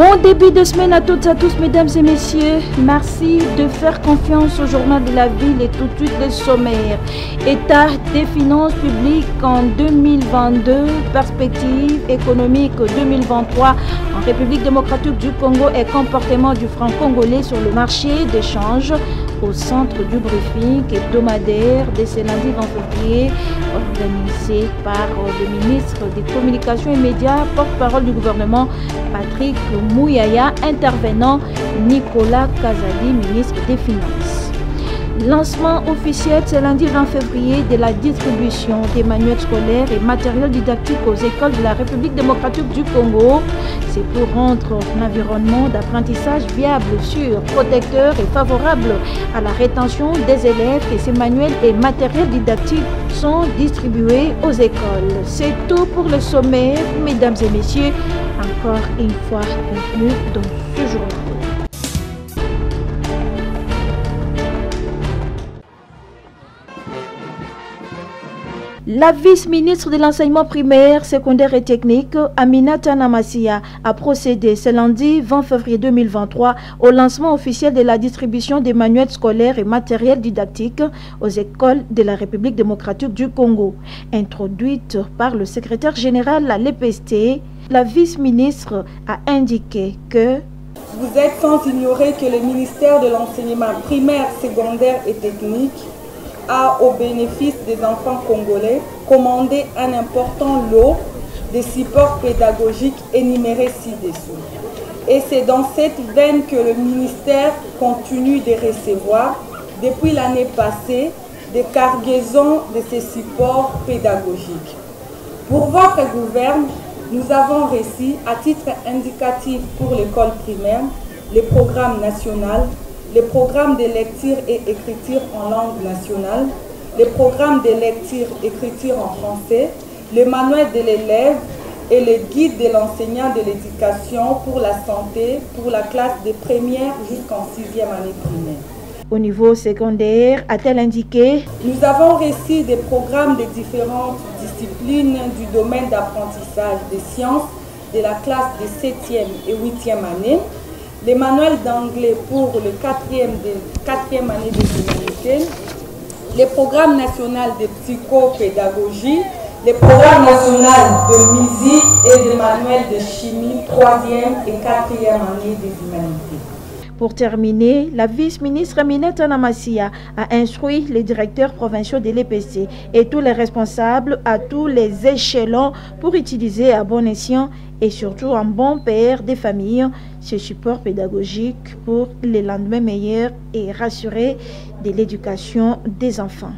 Bon début de semaine à toutes et à tous, mesdames et messieurs. Merci de faire confiance au journal de la ville et tout de suite le sommaire. État des finances publiques en 2022, perspective économique 2023 en République démocratique du Congo et comportement du franc congolais sur le marché d'échange au centre du briefing hebdomadaire de ce lundi 20 février, organisé par le ministre des Communications et Médias, porte-parole du gouvernement Patrick Mouyaya, intervenant Nicolas Kazali, ministre des Finances. Lancement officiel ce lundi 20 février de la distribution des manuels scolaires et matériel didactique aux écoles de la République démocratique du Congo. C'est pour rendre un environnement d'apprentissage viable, sûr, protecteur et favorable à la rétention des élèves que ces manuels et matériels didactiques sont distribués aux écoles. C'est tout pour le sommaire, mesdames et messieurs. Encore une fois, bienvenue dans ce journal. La vice-ministre de l'enseignement primaire, secondaire et technique, Aminata Namasia, a procédé ce lundi 20 février 2023 au lancement officiel de la distribution des manuels scolaires et matériels didactiques aux écoles de la République démocratique du Congo. Introduite par le secrétaire général à l'EPST, la vice-ministre a indiqué que vous êtes sans ignorer que le ministère de l'enseignement primaire, secondaire et technique a, au bénéfice des enfants congolais, commandé un important lot de supports pédagogiques énumérés ci-dessous. Et c'est dans cette veine que le ministère continue de recevoir, depuis l'année passée, des cargaisons de ces supports pédagogiques. Pour votre gouverne, nous avons reçu, à titre indicatif pour l'école primaire, les programmes nationaux, les programmes de lecture et écriture en langue nationale, les programmes de lecture et écriture en français, le manuel de l'élève et le guide de l'enseignant de l'éducation pour la santé pour la classe de première jusqu'en 6e année primaire. Au niveau secondaire, a-t-elle indiqué? Nous avons reçu des programmes de différentes disciplines du domaine d'apprentissage des sciences de la classe de 7e et 8e année, les manuels d'anglais pour le 4e année des humanités, les programmes nationaux de psychopédagogie, les programmes nationaux de musique et des manuels de chimie 3e et 4e année des humanités. Pour terminer, la vice-ministre Aminata Namasia a instruit les directeurs provinciaux de l'EPC et tous les responsables à tous les échelons pour utiliser à bon escient et surtout un bon père des familles ce support pédagogique pour les lendemains meilleurs et rassurés de l'éducation des enfants.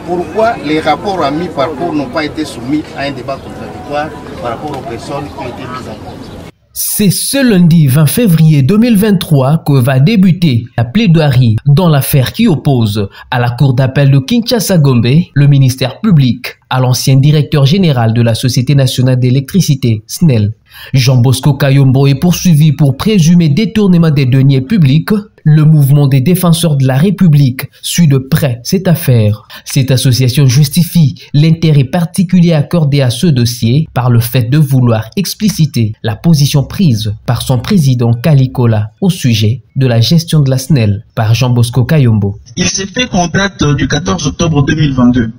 Pourquoi les rapports à mi-parcours n'ont pas été soumis à un débat contradictoire par rapport aux personnes qui ont été mises en cause? C'est ce lundi 20 février 2023 que va débuter la plaidoirie dans l'affaire qui oppose à la cour d'appel de Kinshasa-Gombe le ministère public à l'ancien directeur général de la Société nationale d'électricité, SNEL. Jean Bosco Kayombo est poursuivi pour présumé détournement des deniers publics. Le mouvement des défenseurs de la République suit de près cette affaire. Cette association justifie l'intérêt particulier accordé à ce dossier par le fait de vouloir expliciter la position prise par son président Kalikola au sujet de la gestion de la SNEL par Jean Bosco Kayombo. Il s'est fait qu'en date du 14 octobre 2022,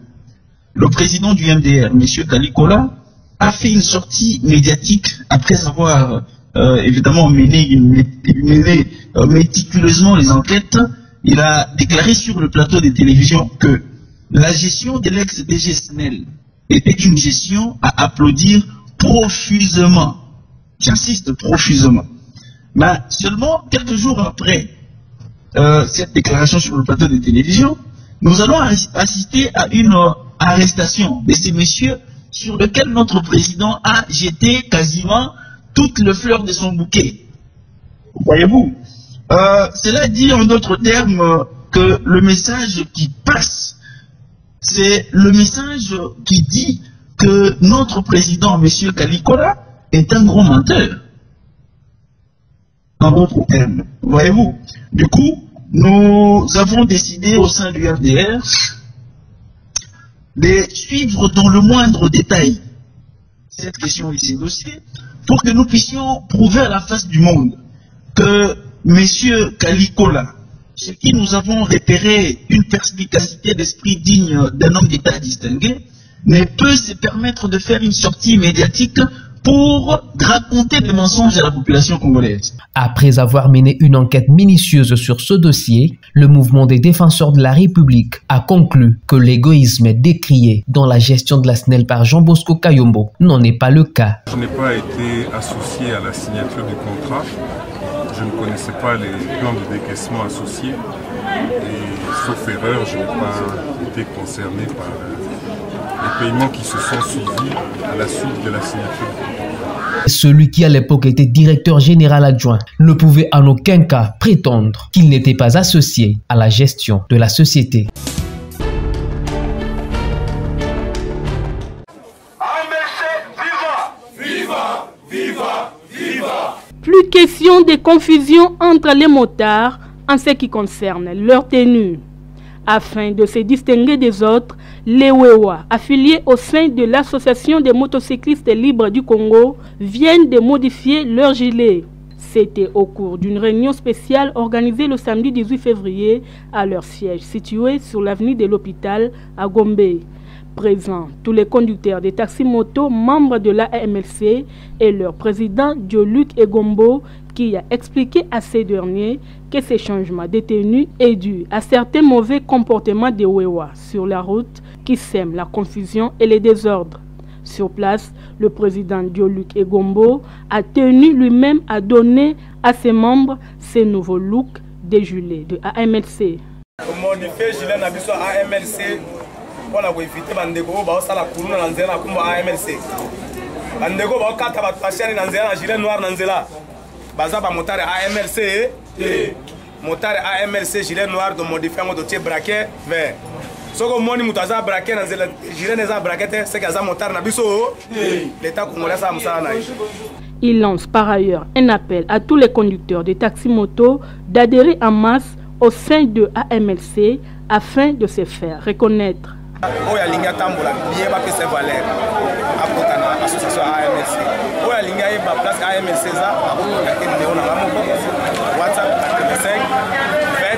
le président du MDR, M. Kalikola, a fait une sortie médiatique après avoir évidemment mené méticuleusement les enquêtes. Il a déclaré sur le plateau de télévision que la gestion de l'ex-DG SNEL était une gestion à applaudir profusément. J'insiste, profusément. Mais seulement quelques jours après cette déclaration sur le plateau de télévision, nous allons assister à une arrestation de ces messieurs sur lequel notre président a jeté quasiment toutes les fleurs de son bouquet. Voyez-vous, cela dit en d'autres termes que le message qui passe, c'est le message qui dit que notre président, M. Kalikola, est un gros menteur. En d'autres termes, voyez-vous. Du coup, nous avons décidé au sein du RDR de suivre dans le moindre détail cette question et ces dossiers pour que nous puissions prouver à la face du monde que M. Kalikola, chez qui nous avons repéré une perspicacité d'esprit digne d'un homme d'État distingué, ne peut se permettre de faire une sortie médiatique pour raconter des mensonges à la population congolaise. Après avoir mené une enquête minutieuse sur ce dossier, le mouvement des défenseurs de la République a conclu que l'égoïsme décrié dans la gestion de la SNEL par Jean Bosco Kayombo n'en est pas le cas. Je n'ai pas été associé à la signature du contrat. Je ne connaissais pas les plans de décaissement associés. Et sauf erreur, je n'ai pas été concerné par les paiements qui se sont suivis à la suite de la signature. Celui qui à l'époque était directeur général adjoint ne pouvait en aucun cas prétendre qu'il n'était pas associé à la gestion de la société. Plus question de confusion entre les motards en ce qui concerne leur tenue. Afin de se distinguer des autres, les Wewa, affiliés au sein de l'Association des motocyclistes libres du Congo, viennent de modifier leur gilet. C'était au cours d'une réunion spéciale organisée le samedi 18 février à leur siège situé sur l'avenue de l'hôpital à Gombe. Présents, tous les conducteurs des taxis-motos membres de l'AMLC et leur président Dioluc Egombo qui a expliqué à ces derniers que ces changements de tenue est dû à certains mauvais comportements des Wewa sur la route qui sèment la confusion et les désordres. Sur place, le président Dioluc Egombo a tenu lui-même à donner à ses membres ces nouveaux looks des gilets de AMLC. Voilà, vous évitez Bandego, la Kuruna Nanzela, comme AMLC. Bandego, Kata Patachani Nanzela, gilet noir Nanzela. Bazaba motard AMLC, motard AMLC, gilet noir de modifier mon dossier braquet vert. Soko moni mutaza braquet Nanzela, gilet neza braquet, c'est qu'à motard Nabiso, l'État congolais a Moussana. Il lance par ailleurs un appel à tous les conducteurs de taxi-moto d'adhérer en masse au sein de AMLC afin de se faire reconnaître. Oya linga tambola bien ba pese valeur apotana association AMLC oya linga e ba place AMLC za abona ke numéro na ngamoko WhatsApp 85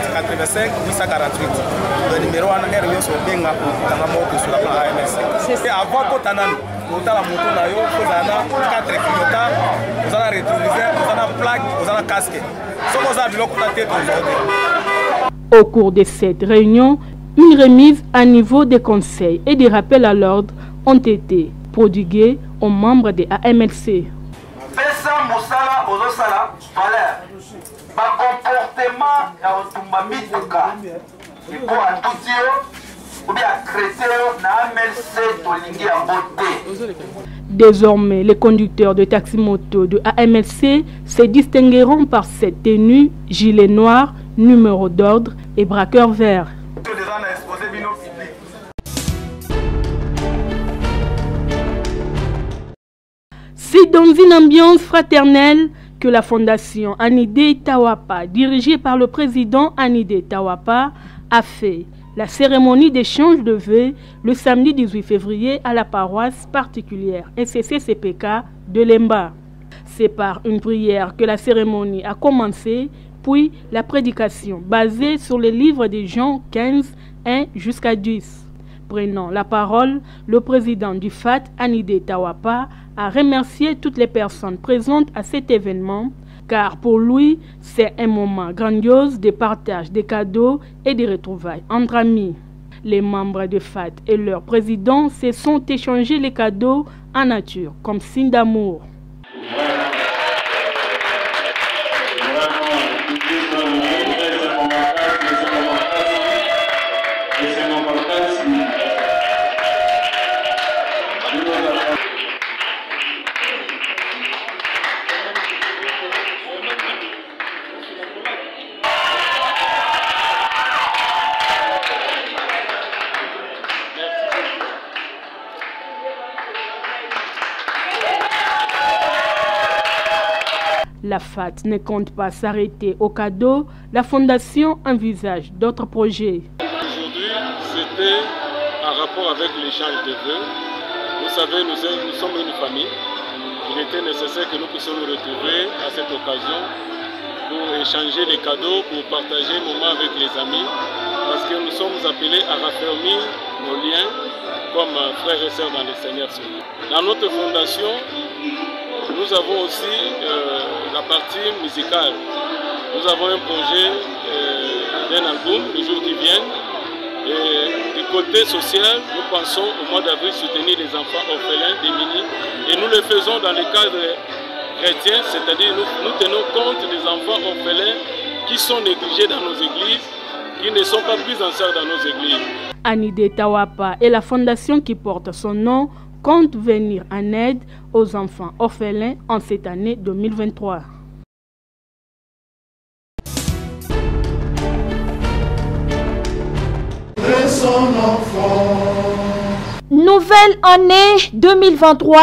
20 85 848 le numéro wana R so benga na ngamoko sur la plan AMLC c'est avant kotana kotala moto na yo kozana 4 kilomètres kozana rétroviseur kozana plaque kozana casque soko za biloko na tête aujourd'hui. Au cours de cette réunion, une remise à niveau des conseils et des rappels à l'ordre ont été prodigués aux membres de AMLC. Désormais, les conducteurs de taxi-moto de AMLC se distingueront par cette tenue, gilet noir, numéro d'ordre et braqueur vert. C'est dans une ambiance fraternelle que la fondation Anidé Tawapa, dirigée par le président Anidé Tawapa, a fait la cérémonie d'échange de vœux le samedi 18 février à la paroisse particulière SCCPK de Lemba. C'est par une prière que la cérémonie a commencé, puis la prédication basée sur les livres de Jean 15, 1 jusqu'à 10. Prenant la parole, le président du FAT, Anidé Tawapa, a remercié toutes les personnes présentes à cet événement, car pour lui, c'est un moment grandiose de partage des cadeaux et des retrouvailles entre amis. Les membres de FAT et leur président se sont échangés les cadeaux en nature, comme signe d'amour. La FAT ne compte pas s'arrêter au cadeau. La fondation envisage d'autres projets. Aujourd'hui, c'était un rapport avec l'échange de vœux, vous savez, nous sommes une famille. Il était nécessaire que nous puissions nous retrouver à cette occasion pour échanger les cadeaux, pour partager un moment avec les amis, parce que nous sommes appelés à raffermir nos liens comme frères et sœurs dans le Seigneur. Dans notre fondation, nous avons aussi la partie musicale. Nous avons un projet d'un album, les jours qui viennent. Et du côté social, nous pensons au mois d'avril soutenir les enfants orphelins, démunis. Et nous le faisons dans le cadre chrétien, c'est-à-dire nous tenons compte des enfants orphelins qui sont négligés dans nos églises, qui ne sont pas pris en charge dans nos églises. Anide Tawapa et la fondation qui porte son nom compte venir en aide aux enfants orphelins en cette année 2023. Nouvelle année 2023.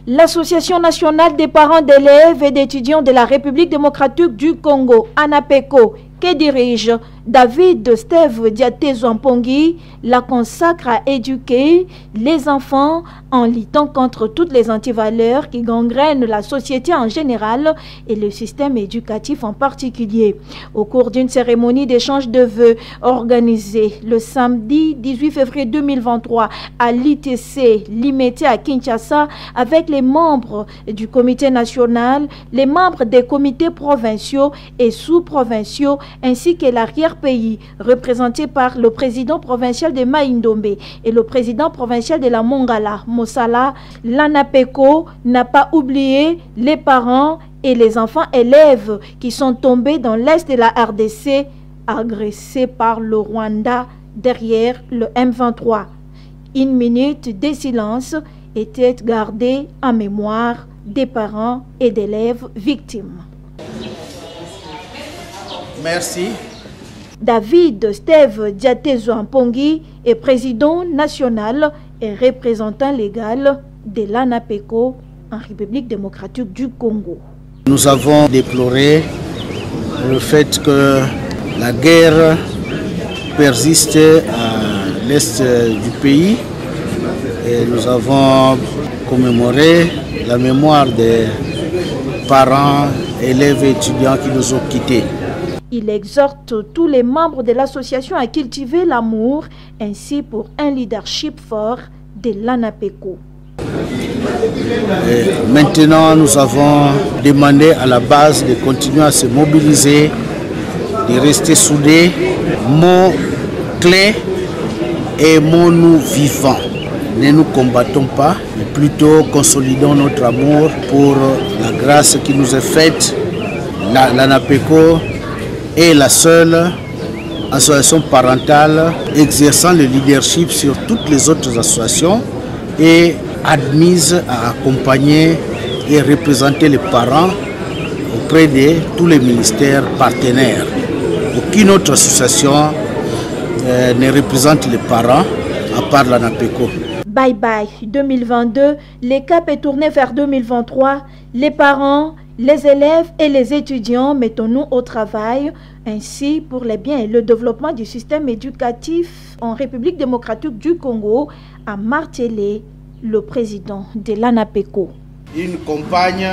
L'Association nationale des parents d'élèves et d'étudiants de la République démocratique du Congo, ANAPECO, que dirige David Steve Diaté-Zouampongi, la consacre à éduquer les enfants en luttant contre toutes les antivaleurs qui gangrènent la société en général et le système éducatif en particulier. Au cours d'une cérémonie d'échange de vœux organisée le samedi 18 février 2023 à l'ITC Limité à Kinshasa avec les membres du comité national, les membres des comités provinciaux et sous-provinciaux ainsi que l'arrière-pays représenté par le président provincial de Maïndombe et le président provincial de la Mongala, Mossala, l'ANAPECO n'a pas oublié les parents et les enfants élèves qui sont tombés dans l'est de la RDC, agressés par le Rwanda derrière le M23. Une minute de silence était gardée en mémoire des parents et d'élèves victimes. Merci. David Steve Diaté-Zouampongi est président national et représentant légal de l'ANAPECO en République démocratique du Congo. Nous avons déploré le fait que la guerre persiste à l'est du pays et nous avons commémoré la mémoire des parents, élèves et étudiants qui nous ont quittés. Il exhorte tous les membres de l'association à cultiver l'amour ainsi pour un leadership fort de l'ANAPECO. Maintenant, nous avons demandé à la base de continuer à se mobiliser, de rester soudés, mots clés et mots nous vivants. Ne nous combattons pas, mais plutôt consolidons notre amour pour la grâce qui nous est faite. L'ANAPECO est la seule association parentale exerçant le leadership sur toutes les autres associations et admise à accompagner et représenter les parents auprès de tous les ministères partenaires. Aucune autre association ne représente les parents à part l'ANAPECO. Bye bye 2022, le cap est tourné vers 2023. Les parents, les élèves et les étudiants, mettons-nous au travail, ainsi pour le bien et le développement du système éducatif en République démocratique du Congo, a martelé le président de l'ANAPECO. Une compagne.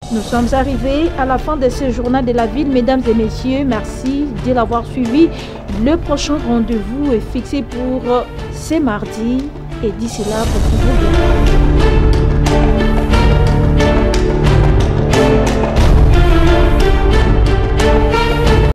Nous sommes arrivés à la fin de ce journal de la ville, mesdames et messieurs. Merci de l'avoir suivi. Le prochain rendez-vous est fixé pour ce mardi. Et d'ici là, portez-vous bien.